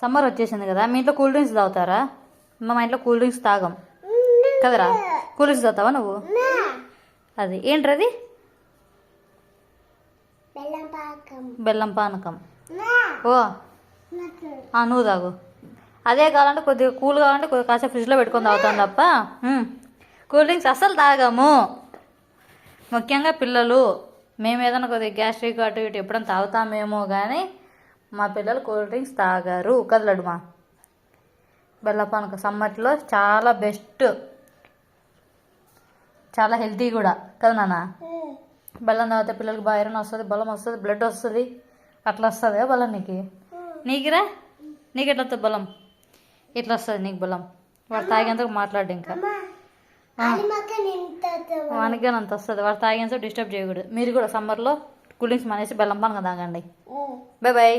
Summer వచ్చేసింది కదా, మీ ఇంట్లో కూల్ డ్రింక్స్ తాగుతారా? మా ఇంట్లో కూల్ డ్రింక్స్ తాగం కదరా. కూల్ డ్రింక్స్ తాగుతావా నువ్వు? అది ఏంటది? బెల్లం పానకం. ఓ నువ్వు తాగు. అదే కావాలంటే కొద్దిగా కూల్ కావాలంటే కొద్దిగా కాసేపు ఫ్రిడ్జ్లో పెట్టుకొని తాగుతాం తప్ప కూల్ డ్రింక్స్ అస్సలు తాగాము. ముఖ్యంగా పిల్లలు. మేము ఏదైనా కొద్దిగా గ్యాస్ట్రిక్ అటు ఇటు ఎప్పుడైనా తాగుతామేమో కానీ మా పిల్లలు కూల్ డ్రింక్స్ తాగారు కదలడుమా. బెల్లం పానకం సమ్మర్లో చాలా బెస్ట్, చాలా హెల్తీ కూడా కదా నాన్న. బెల్లం తాగితే పిల్లలకి బాగా ఐరన్ వస్తుంది, బలం వస్తుంది, బ్లడ్ వస్తుంది. అట్లా వస్తుంది బలం నీకురా. నీకు ఎట్లా వస్తుంది బలం? ఎట్లా వస్తుంది నీకు బలం? వాడు తాగేంతకు మాట్లాడు. ఇంకా వానికి అంత వస్తుంది. వాడు తాగేంత డిస్టర్బ్ చేయకూడదు. మీరు కూడా సమ్మర్లో కూల్ డ్రింక్స్ మానేసి బెల్లం పానకం తాగండి. Bye bye.